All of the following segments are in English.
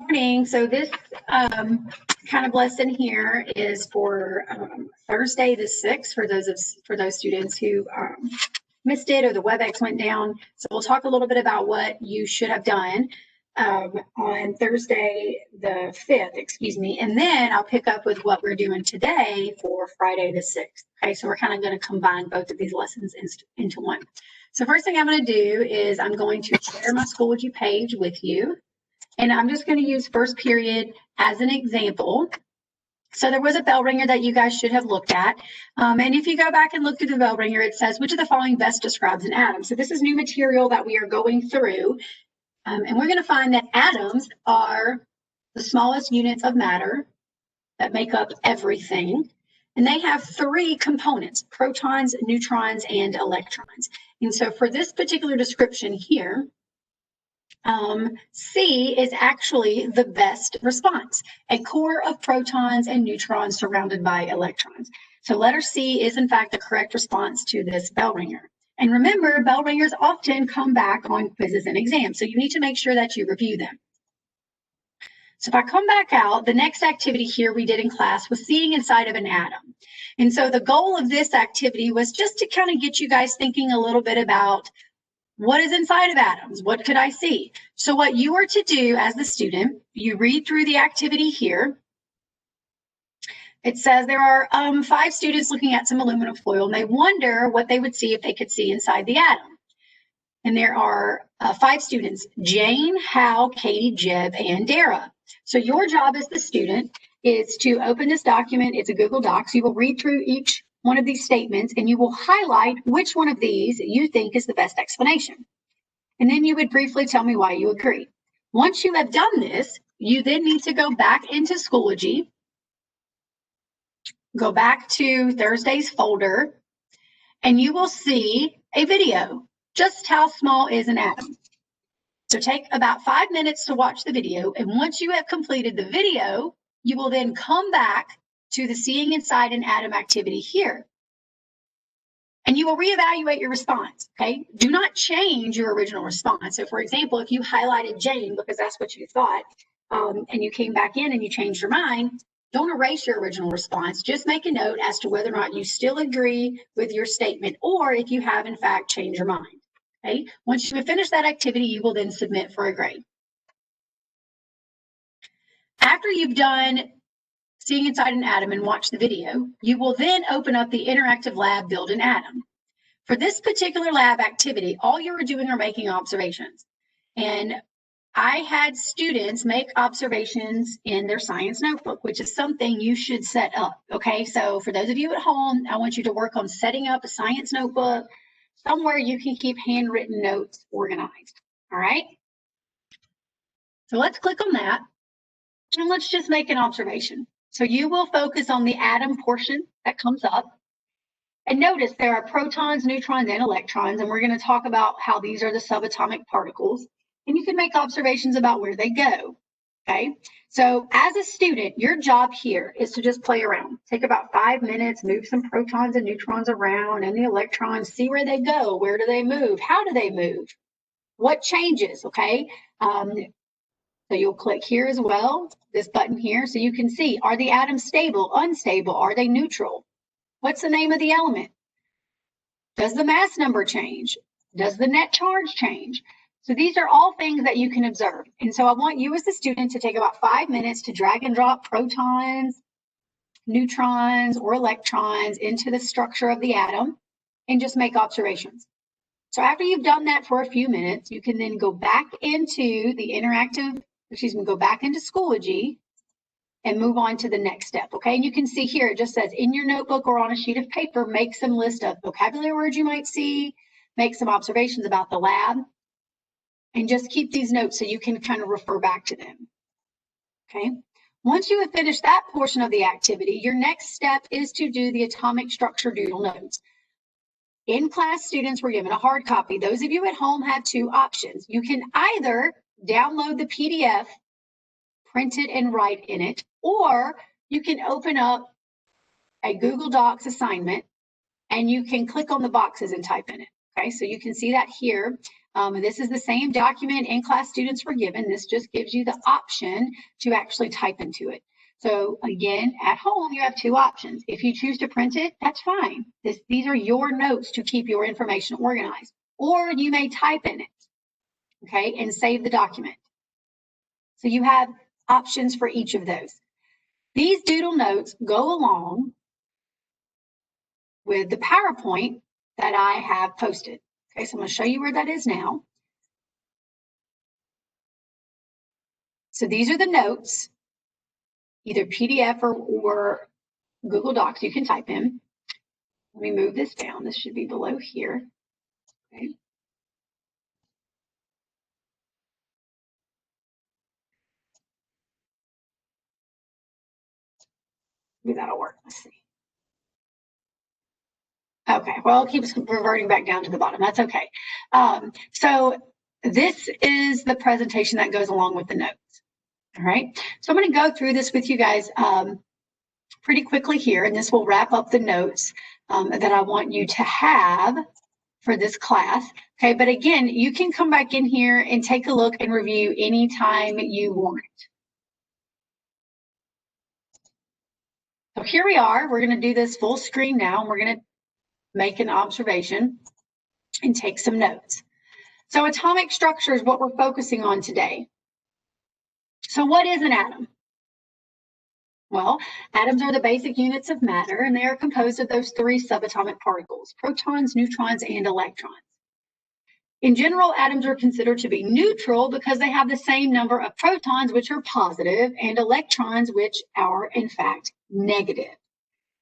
Morning. So this kind of lesson here is for Thursday the 6th for those students who missed it or the WebEx went down. So we'll talk a little bit about what you should have done on Thursday the 5th, excuse me, and then I'll pick up with what we're doing today for Friday the 6th. Okay, so we're kind of going to combine both of these lessons into one. So first thing I'm going to do is I'm going to share my Schoology page with you. And I'm just going to use first period as an example. So there was a bell ringer that you guys should have looked at. And if you go back and look through the bell ringer, it says, which of the following best describes an atom? So this is new material that we are going through. And we're going to find that atoms are the smallest units of matter that make up everything. And they have three components: protons, neutrons, and electrons. And so for this particular description here, C is actually the best response, a core of protons and neutrons surrounded by electrons. So letter C is in fact the correct response to this bell ringer. And remember, bell ringers often come back on quizzes and exams, so you need to make sure that you review them. So if I come back out, the next activity here we did in class was seeing inside of an atom. And so the goal of this activity was just to kind of get you guys thinking a little bit about what is inside of atoms? What could I see? So what you are to do as the student, you read through the activity here. It says there are 5 students looking at some aluminum foil, and they wonder what they would see if they could see inside the atom. And there are 5 students: Jane, Hal, Katie, Jeb, and Dara. So your job as the student is to open this document. It's a Google Docs. You will read through each one of these statements, and you will highlight which one of these you think is the best explanation. And then you would briefly tell me why you agree. Once you have done this, you then need to go back into Schoology, go back to Thursday's folder, and you will see a video. Just how small is an atom? So take about 5 minutes to watch the video, and once you have completed the video, you will then come back to the Seeing Inside an Atom activity here. And you will reevaluate your response, okay? Do not change your original response. So for example, if you highlighted Jane because that's what you thought, and you came back in and you changed your mind, don't erase your original response. Just make a note as to whether or not you still agree with your statement, or if you have in fact changed your mind, okay? Once you have finished that activity, you will then submit for a grade. After you've done Seeing Inside an Atom and watch the video, you will then open up the interactive lab Build an Atom. For this particular lab activity, all you are doing are making observations. And I had students make observations in their science notebook, which is something you should set up, okay? So for those of you at home, I want you to work on setting up a science notebook somewhere you can keep handwritten notes organized, all right? So let's click on that, and let's just make an observation. So you will focus on the atom portion that comes up. And notice there are protons, neutrons, and electrons, and we're going to talk about how these are the subatomic particles. And you can make observations about where they go, okay? So as a student, your job here is to just play around. Take about 5 minutes, move some protons and neutrons around, and the electrons, see where they go. Where do they move? How do they move? What changes, okay? So you'll click here as well, this button here, so you can see, are the atoms stable, unstable? Are they neutral? What's the name of the element? Does the mass number change? Does the net charge change? So these are all things that you can observe. And so I want you as the student to take about 5 minutes to drag and drop protons, neutrons, or electrons into the structure of the atom and just make observations. So after you've done that for a few minutes, you can then go back into the go back into Schoology and move on to the next step, okay? And you can see here, it just says in your notebook or on a sheet of paper, make some list of vocabulary words you might see, make some observations about the lab, and just keep these notes so you can kind of refer back to them, okay? Once you have finished that portion of the activity, your next step is to do the atomic structure doodle notes. In class, students were given a hard copy. Those of you at home have 2 options. You can either download the PDF, print it and write in it, or you can open up a Google Docs assignment and you can click on the boxes and type in it, Okay, so you can see that here. This is the same document in-class students were given. This just gives you the option to actually type into it. So again, at home, you have two options. If you choose to print it, that's fine. These are your notes to keep your information organized. Or you may type in it, okay, and save the document. So you have options for each of those. These doodle notes go along with the PowerPoint that I have posted. Okay, so I'm going to show you where that is now. So these are the notes, either PDF or Google Docs you can type in. Let me move this down. This should be below here. Okay. Maybe that'll work. Let's see. Okay, well, it keeps reverting back down to the bottom. That's okay. So this is the presentation that goes along with the notes. All right, so I'm going to go through this with you guys pretty quickly here, and this will wrap up the notes that I want you to have for this class. Okay, but again, you can come back in here and take a look and review anytime you want. So here we are. We're going to do this full screen now, and we're going to make an observation and take some notes. So atomic structure is what we're focusing on today. So what is an atom? Well, atoms are the basic units of matter, and they are composed of those three subatomic particles: protons, neutrons, and electrons. In general, atoms are considered to be neutral because they have the same number of protons, which are positive, and electrons, which are, in fact, negative.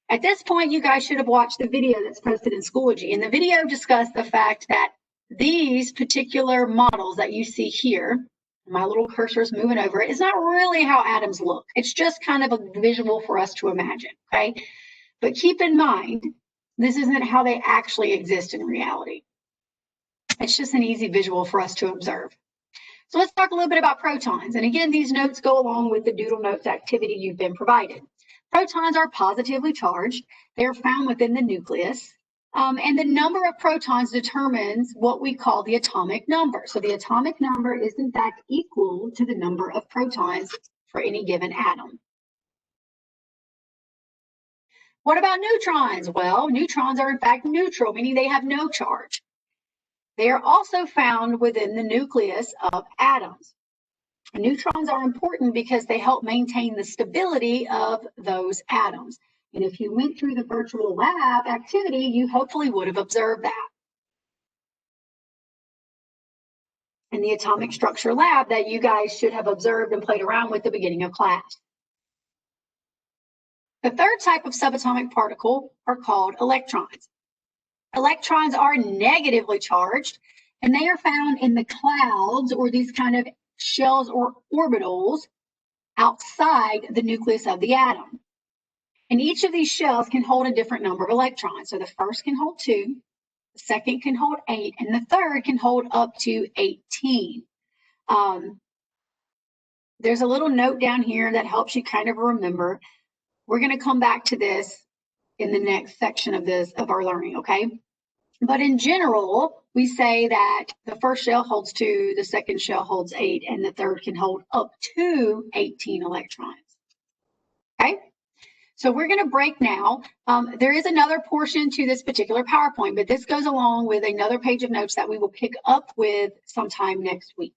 At this point, you guys should have watched the video that's posted in Schoology, and the video discussed the fact that these particular models that you see here, my little cursor is moving over it, is not really how atoms look. It's just kind of a visual for us to imagine, okay? But keep in mind, this isn't how they actually exist in reality. It's just an easy visual for us to observe. So let's talk a little bit about protons. And again, these notes go along with the doodle notes activity you've been provided. Protons are positively charged. They're found within the nucleus. And the number of protons determines what we call the atomic number. So the atomic number is in fact equal to the number of protons for any given atom. What about neutrons? Well, neutrons are in fact neutral, meaning they have no charge. They are also found within the nucleus of atoms. Neutrons are important because they help maintain the stability of those atoms. And if you went through the virtual lab activity, you hopefully would have observed that. In the atomic structure lab that you guys should have observed and played around with at the beginning of class. The third type of subatomic particle are called electrons. Electrons are negatively charged, and they are found in the clouds, or these kind of shells or orbitals outside the nucleus of the atom. And each of these shells can hold a different number of electrons. So the first can hold 2, the second can hold 8, and the third can hold up to 18. There's a little note down here that helps you kind of remember. We're going to come back to this in the next section of our learning, okay? But in general, we say that the first shell holds 2, the second shell holds 8, and the third can hold up to 18 electrons. Okay? So we're going to break now. There is another portion to this particular PowerPoint, but this goes along with another page of notes that we will pick up with sometime next week.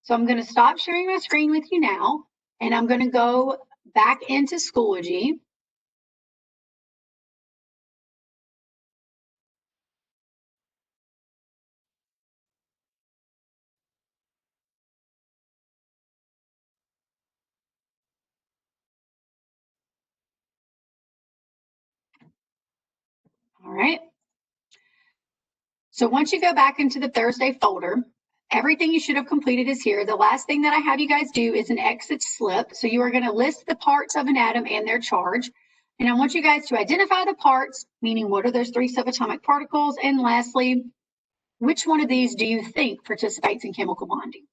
So I'm going to stop sharing my screen with you now, and I'm going to go back into Schoology. All right. So once you go back into the Thursday folder, everything you should have completed is here. The last thing that I have you guys do is an exit slip. So you are going to list the parts of an atom and their charge. And I want you guys to identify the parts, meaning what are those 3 subatomic particles? And lastly, which one of these do you think participates in chemical bonding?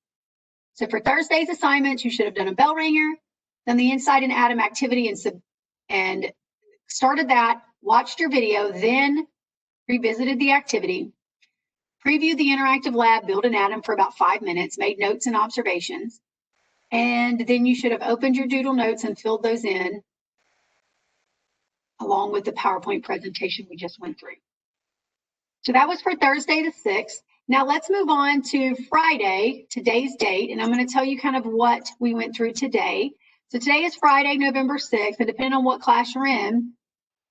So for Thursday's assignments, you should have done a bell ringer, done the inside and atom activity and started that, watched your video, then revisited the activity, previewed the interactive lab, built an atom for about 5 minutes, made notes and observations, and then you should have opened your doodle notes and filled those in along with the PowerPoint presentation we just went through. So that was for Thursday the 6th. Now let's move on to Friday, today's date, and I'm going to tell you kind of what we went through today. So today is Friday, November 6th, and depending on what class you're in,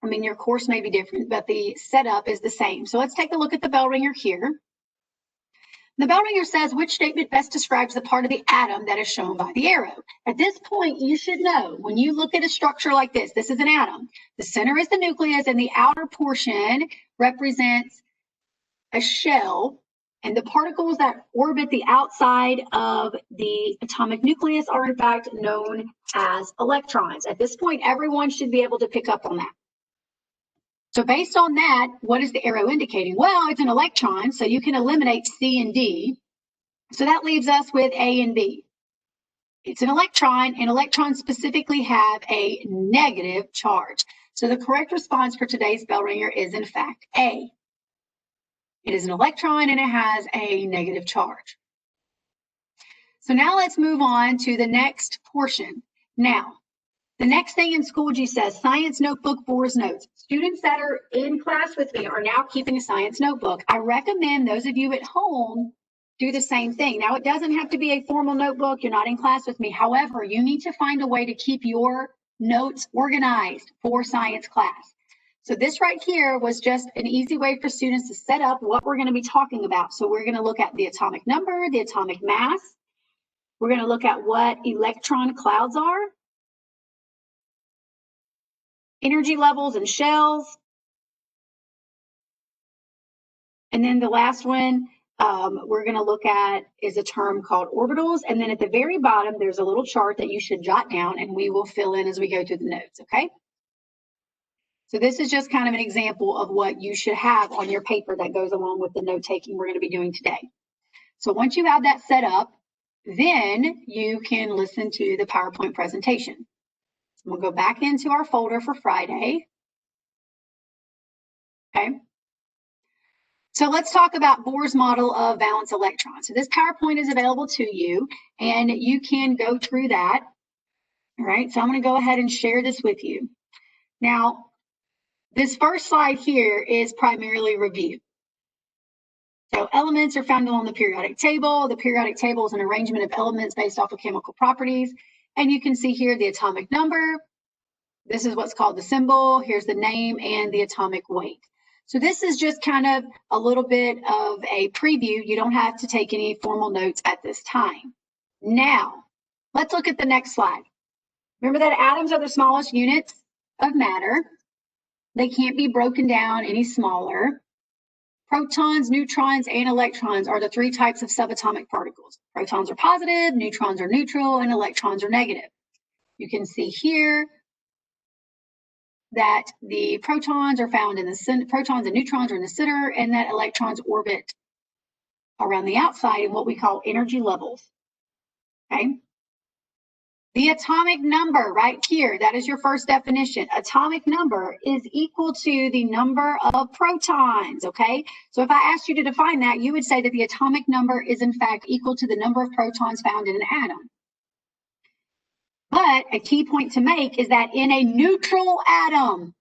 I mean, your course may be different, but the setup is the same. So let's take a look at the bell ringer here. The bell ringer says, which statement best describes the part of the atom that is shown by the arrow? At this point, you should know, when you look at a structure like this is an atom. The center is the nucleus, and the outer portion represents a shell, and the particles that orbit the outside of the atomic nucleus are in fact known as electrons. At this point, everyone should be able to pick up on that. So based on that, what is the arrow indicating? Well, it's an electron, so you can eliminate C and D. So that leaves us with A and B. It's an electron, and electrons specifically have a negative charge. So the correct response for today's bell ringer is in fact A. It is an electron and it has a negative charge. So now let's move on to the next portion. Now, the next thing in Schoology says science notebook, Bohr's notes. Students that are in class with me are now keeping a science notebook. I recommend those of you at home do the same thing. Now, it doesn't have to be a formal notebook. You're not in class with me. However, you need to find a way to keep your notes organized for science class. So this right here was just an easy way for students to set up what we're going to be talking about. So we're going to look at the atomic number, the atomic mass. We're going to look at what electron clouds are, energy levels and shells. And then the last one we're going to look at is a term called orbitals. And then at the very bottom, there's a little chart that you should jot down, and we will fill in as we go through the notes, okay? So this is just kind of an example of what you should have on your paper that goes along with the note taking we're going to be doing today. So once you have that set up, then you can listen to the PowerPoint presentation. So we'll go back into our folder for Friday. Okay. So let's talk about Bohr's model of valence electrons. So this PowerPoint is available to you, and you can go through that. All right. So I'm going to go ahead and share this with you. Now, this first slide here is primarily review. So elements are found on the periodic table. The periodic table is an arrangement of elements based off of chemical properties. And you can see here the atomic number. This is what's called the symbol. Here's the name and the atomic weight. So this is just kind of a little bit of a preview. You don't have to take any formal notes at this time. Now, let's look at the next slide. Remember that atoms are the smallest units of matter. They can't be broken down any smaller. Protons, neutrons, and electrons are the three types of subatomic particles. Protons are positive, neutrons are neutral, and electrons are negative. You can see here that the protons are found in the center, protons and neutrons are in the center, and that electrons orbit around the outside in what we call energy levels. Okay. The atomic number right here, that is your first definition. Atomic number is equal to the number of protons, okay? So if I asked you to define that, you would say that the atomic number is in fact equal to the number of protons found in an atom. But a key point to make is that in a neutral atom,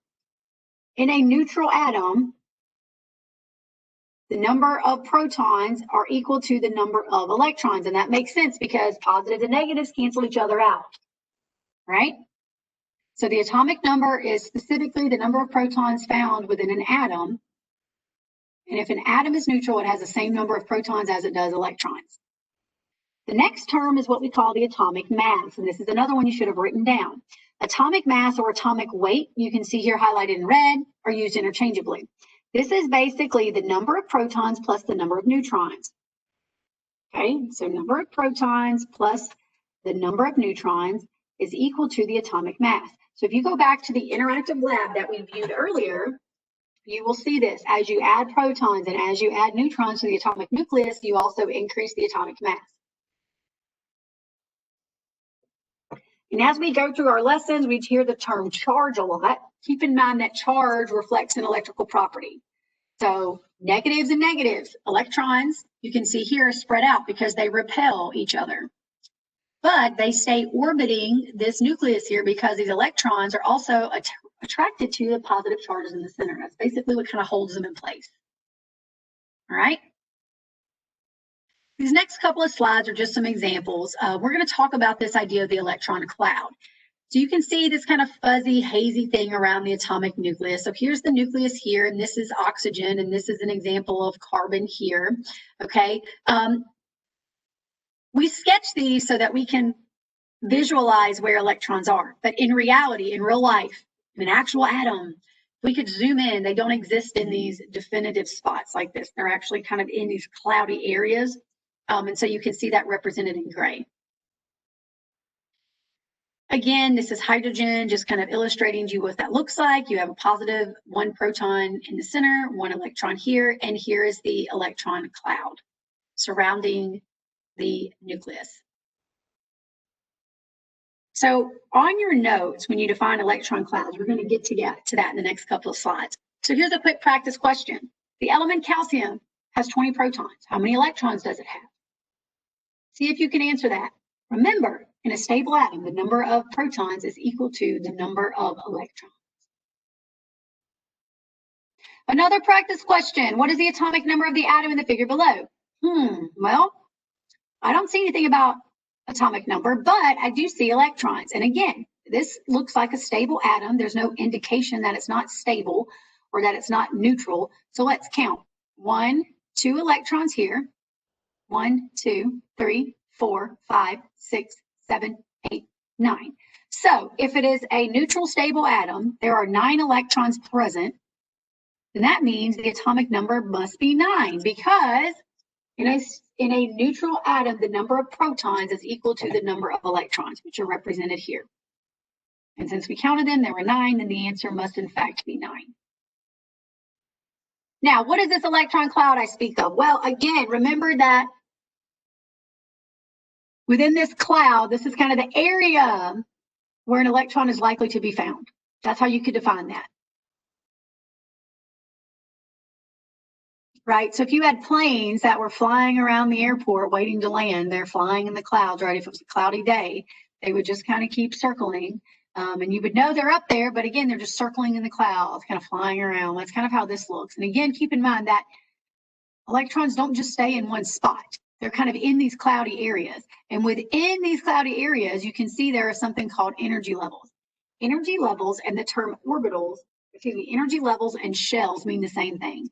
the number of protons are equal to the number of electrons. And that makes sense because positives and negatives cancel each other out, right? So the atomic number is specifically the number of protons found within an atom. And if an atom is neutral, it has the same number of protons as it does electrons. The next term is what we call the atomic mass. And this is another one you should have written down. Atomic mass or atomic weight, you can see here highlighted in red, are used interchangeably. This is basically the number of protons plus the number of neutrons. Okay, so number of protons plus the number of neutrons is equal to the atomic mass. So if you go back to the interactive lab that we viewed earlier, you will see this. As you add protons and as you add neutrons to the atomic nucleus, you also increase the atomic mass. And as we go through our lessons, we hear the term charge a lot. Keep in mind that charge reflects an electrical property. So Negatives and negatives. Electrons, you can see here, are spread out because they repel each other. But they stay orbiting this nucleus here because these electrons are also attracted to the positive charges in the center. That's basically what kind of holds them in place. All right. These next couple of slides are just some examples. We're going to talk about this idea of the electron cloud. So you can see this kind of fuzzy, hazy thing around the atomic nucleus. So here's the nucleus here, and this is oxygen, and this is an example of carbon here. Okay. We sketch these so that we can visualize where electrons are. But in reality, in real life, in an actual atom, if we could zoom in, they don't exist in these definitive spots like this. They're actually kind of in these cloudy areas. And so you can see that represented in gray. Again, this is hydrogen, just kind of illustrating to you what that looks like. You have a positive, one proton in the center, one electron here, and here is the electron cloud surrounding the nucleus. So on your notes, when you define electron clouds, we're going to get to that in the next couple of slides. So here's a quick practice question. The element calcium has 20 protons. How many electrons does it have? See if you can answer that. Remember, in a stable atom, the number of protons is equal to the number of electrons. Another practice question. What is the atomic number of the atom in the figure below? Well, I don't see anything about atomic number, but I do see electrons. And again, this looks like a stable atom. There's no indication that it's not stable or that it's not neutral. So let's count. 1, 2 electrons here. 1, 2, 3, 4, 5, 6, 7, 8, 9. So if it is a neutral stable atom, there are 9 electrons present. And that means the atomic number must be 9 because in a neutral atom, the number of protons is equal to the number of electrons, which are represented here. And since we counted them, there were 9, then the answer must in fact be 9. Now, what is this electron cloud I speak of? Well, again, remember that within this cloud, this is kind of the area where an electron is likely to be found. That's how you could define that. Right? So if you had planes that were flying around the airport waiting to land, they're flying in the clouds, right? If it was a cloudy day, they would just kind of keep circling. And you would know they're up there, but again, they're just circling in the clouds, kind of flying around. That's kind of how this looks. And again, keep in mind that electrons don't just stay in one spot. They're kind of in these cloudy areas. And within these cloudy areas, you can see there is something called energy levels. Energy levels and the term orbitals, energy levels and shells mean the same thing.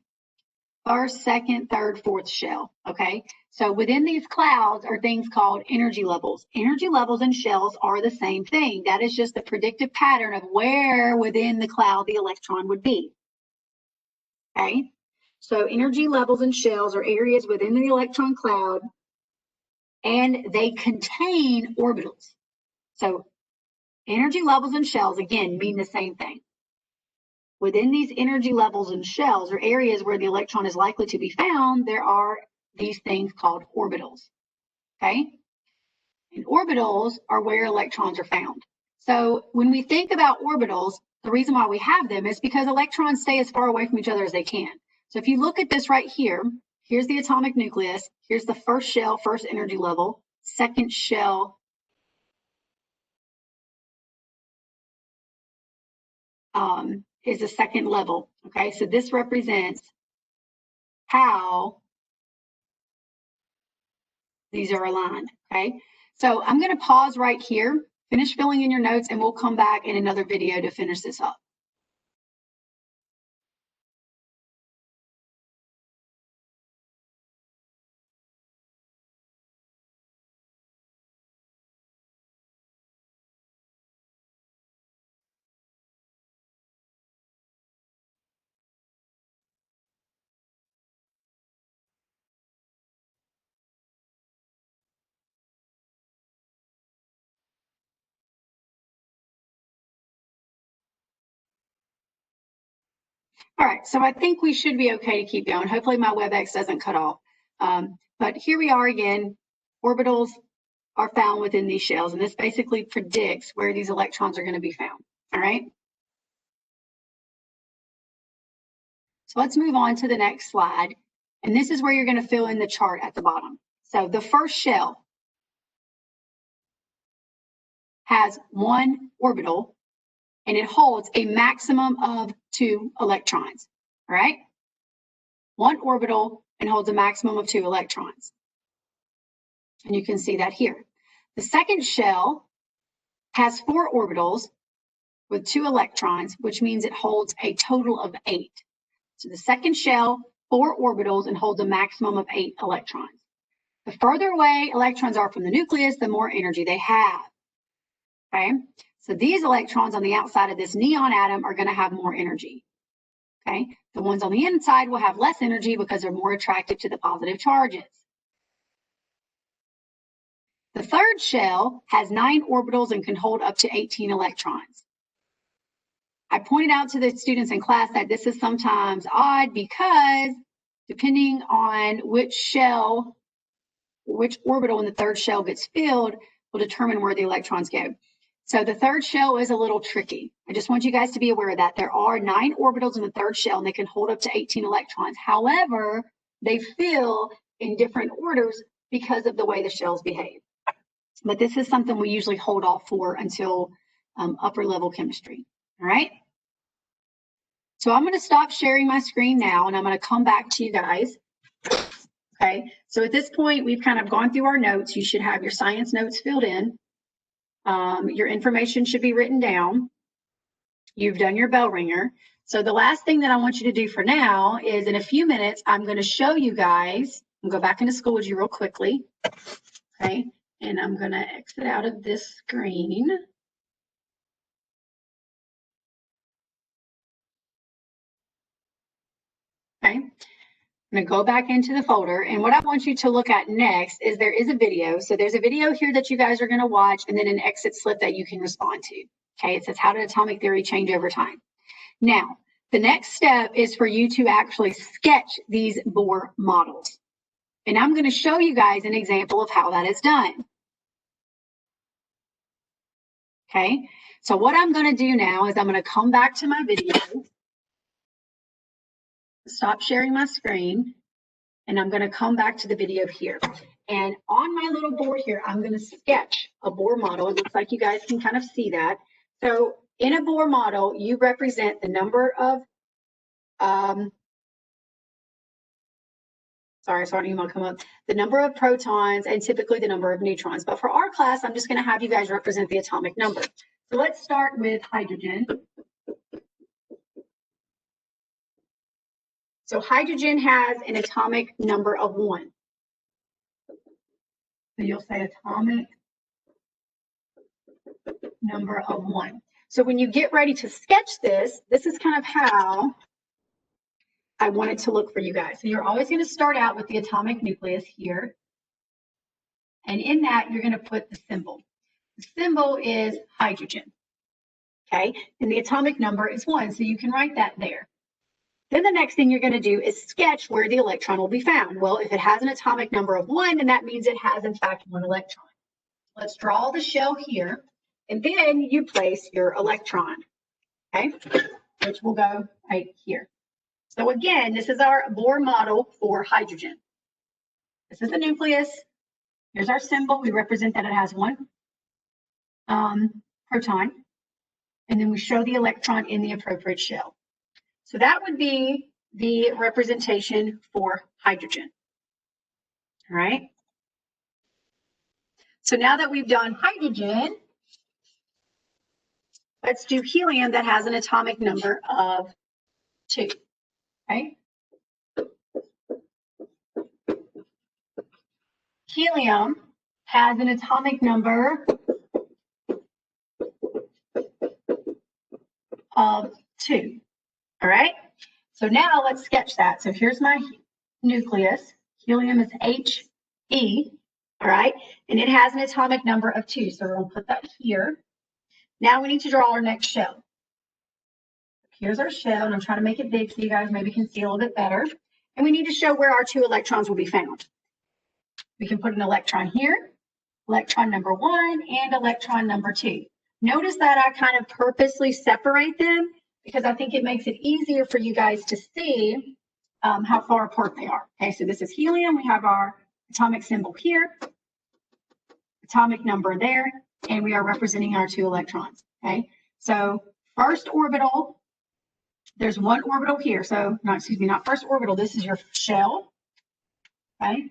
First, second, third, fourth shell, okay? So within these clouds are things called energy levels. Energy levels and shells are the same thing. That is just the predictive pattern of where within the cloud the electron would be, okay? So energy levels and shells are areas within the electron cloud, and they contain orbitals. So energy levels and shells, again, mean the same thing. Within these energy levels and shells, or areas where the electron is likely to be found, there are these things called orbitals, okay? And orbitals are where electrons are found. So when we think about orbitals, the reason why we have them is because electrons stay as far away from each other as they can. So if you look at this right here, here's the atomic nucleus, here's the first shell, first energy level, second shell, is the second level, okay? So this represents how these are aligned, okay? So I'm gonna pause right here, finish filling in your notes, and we'll come back in another video to finish this up. All right, so I think we should be okay to keep going. Hopefully my WebEx doesn't cut off. But here we are again. Orbitals are found within these shells, and this basically predicts where these electrons are going to be found. All right. So let's move on to the next slide. And this is where you're going to fill in the chart at the bottom. So the first shell has one orbital and it holds a maximum of 2 electrons. All right? One orbital and holds a maximum of 2 electrons. And you can see that here. The second shell has 4 orbitals with 2 electrons, which means it holds a total of 8. So the second shell, 4 orbitals, and holds a maximum of 8 electrons. The further away electrons are from the nucleus, the more energy they have. Okay, so these electrons on the outside of this neon atom are going to have more energy. Okay, the ones on the inside will have less energy because they're more attracted to the positive charges. The third shell has 9 orbitals and can hold up to 18 electrons. I pointed out to the students in class that this is sometimes odd because depending on which shell, which orbital in the third shell gets filled will determine where the electrons go. So the third shell is a little tricky. I just want you guys to be aware of that. There are 9 orbitals in the third shell and they can hold up to 18 electrons. However, they fill in different orders because of the way the shells behave. But this is something we usually hold off for until upper level chemistry. All right. So I'm going to stop sharing my screen now and I'm going to come back to you guys. Okay. So at this point, we've kind of gone through our notes. You should have your science notes filled in. Your information should be written down. You've done your bell ringer. So the last thing that I want you to do for now is in a few minutes, I'm going to show you guys, I'll go back into Schoology real quickly. Okay. And I'm going to exit out of this screen. Okay. I'm going to go back into the folder. And what I want you to look at next is there is a video. So there's a video here that you guys are going to watch and then an exit slip that you can respond to. Okay. It says, how did atomic theory change over time? Now, the next step is for you to actually sketch these Bohr models. And I'm going to show you guys an example of how that is done. Okay, so what I'm going to do now is I'm going to come back to my video, stop sharing my screen, and I'm going to come back to the video here. And on my little board here, I'm going to sketch a Bohr model. It looks like you guys can kind of see that. So in a Bohr model, you represent the number of, the number of protons and typically the number of neutrons. But for our class, I'm just going to have you guys represent the atomic number. So let's start with hydrogen. So hydrogen has an atomic number of 1. So you'll say atomic number of 1. So when you get ready to sketch this, this is kind of how I want it to look for you guys. So you're always going to start out with the atomic nucleus here. And in that, you're going to put the symbol. The symbol is hydrogen. Okay, and the atomic number is 1, so you can write that there. Then the next thing you're going to do is sketch where the electron will be found. Well, if it has an atomic number of 1, then that means it has, in fact, 1 electron. Let's draw the shell here, and then you place your electron, okay, which will go right here. So again, this is our Bohr model for hydrogen. This is the nucleus. Here's our symbol. We represent that it has 1 proton. And then we show the electron in the appropriate shell. So that would be the representation for hydrogen. All right. So now that we've done hydrogen, let's do helium that has an atomic number of 2. Okay. Helium has an atomic number of 2. All right. So now let's sketch that. So here's my nucleus. Helium is He. All right. And it has an atomic number of 2. So we're going to put that here. Now we need to draw our next shell. Here's our shell, and I'm trying to make it big so you guys maybe can see a little bit better. And we need to show where our 2 electrons will be found. We can put an electron here, electron number 1, and electron number 2. Notice that I kind of purposely separate them because I think it makes it easier for you guys to see how far apart they are. Okay, so this is helium. We have our atomic symbol here, atomic number there, and we are representing our 2 electrons. Okay, so first orbital, there's 1 orbital here. So, not first orbital. This is your shell. Okay,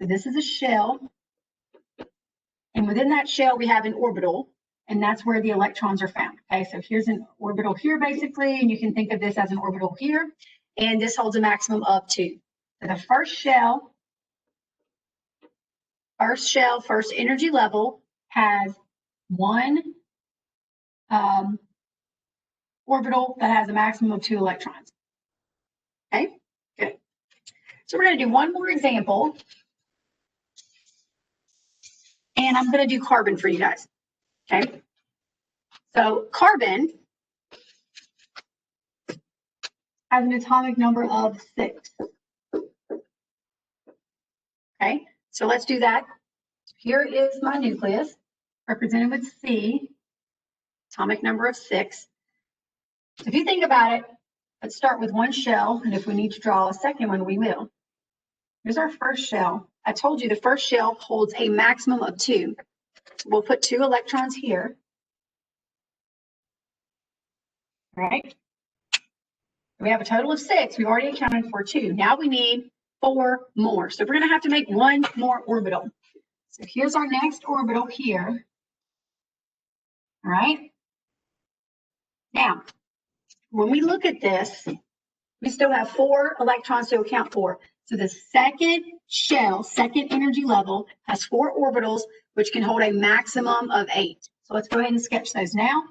so this is a shell. And within that shell, we have an orbital, and that's where the electrons are found. Okay, so here's an orbital here, basically, and you can think of this as an orbital here, and this holds a maximum of 2. So the first energy level has 1 orbital that has a maximum of 2 electrons. Okay, good. So we're going to do one more example. And I'm going to do carbon for you guys. Okay. So carbon has an atomic number of 6. Okay. So let's do that. Here is my nucleus, represented with C, atomic number of 6. So if you think about it, let's start with 1 shell. And if we need to draw a second one, we will. Here's our first shell. I told you the first shell holds a maximum of 2. We'll put 2 electrons here. All right. We have a total of 6. We've already accounted for 2. Now we need 4 more. So we're going to have to make 1 more orbital. So here's our next orbital here. All right. Now, when we look at this, we still have 4 electrons to account for. So the second shell, second energy level, has 4 orbitals, which can hold a maximum of 8. So let's go ahead and sketch those now.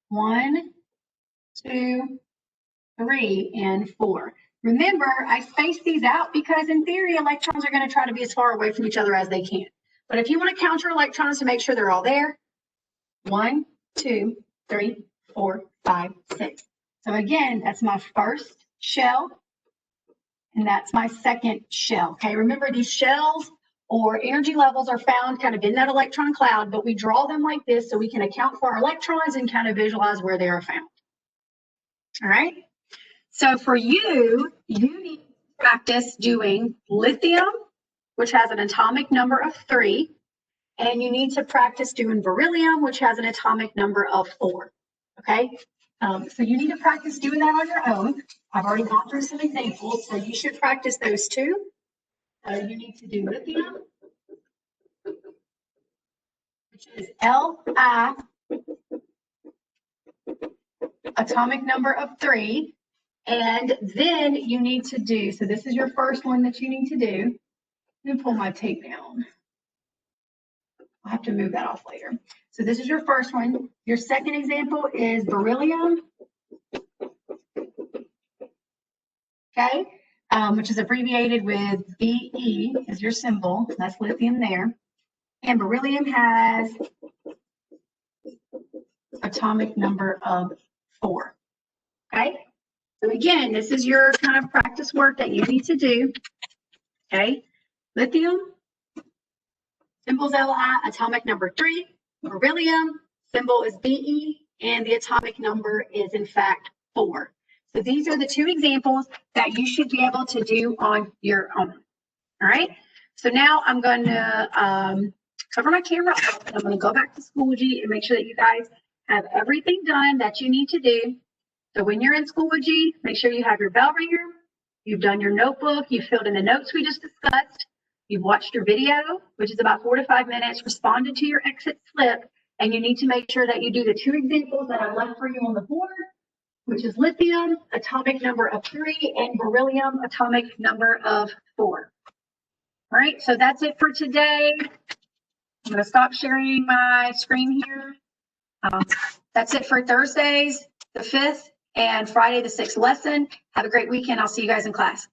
1, 2, 3, and 4. Remember, I spaced these out because in theory, electrons are going to try to be as far away from each other as they can. But if you want to count your electrons to make sure they're all there, 1, 2, 3, 4, 5, 6. So again, that's my first shell, and that's my second shell. Okay, remember these shells or energy levels are found kind of in that electron cloud, but we draw them like this so we can account for our electrons and kind of visualize where they are found. All right. So for you need to practice doing lithium, which has an atomic number of 3, and you need to practice doing beryllium, which has an atomic number of 4. Okay. So you need to practice doing that on your own. I've already gone through some examples, so you should practice those too. You need to do lithium, which is Li, atomic number of 3. And then you need to do, so this is your first one that you need to do. Let me pull my tape down. I'll have to move that off later. So this is your first one. Your second example is beryllium. Okay, which is abbreviated with Be is your symbol. That's lithium there. And beryllium has atomic number of 4. Okay, so again, this is your kind of practice work that you need to do. Okay, lithium, symbol's Li, atomic number 3. Beryllium, symbol is Be, and the atomic number is in fact 4. So these are the 2 examples that you should be able to do on your own. All right. So now I'm going to cover my camera up, and I'm going to go back to Schoology and make sure that you guys have everything done that you need to do. So when you're in Schoology, make sure you have your bell ringer, you've done your notebook, you've filled in the notes we just discussed, you've watched your video, which is about 4 to 5 minutes, responded to your exit slip, and you need to make sure that you do the 2 examples that I've left for you on the board, which is lithium, atomic number of 3, and beryllium, atomic number of 4. All right, so that's it for today. I'm going to stop sharing my screen here. That's it for Thursdays, the 5th, and Friday, the 6th lesson. Have a great weekend. I'll see you guys in class.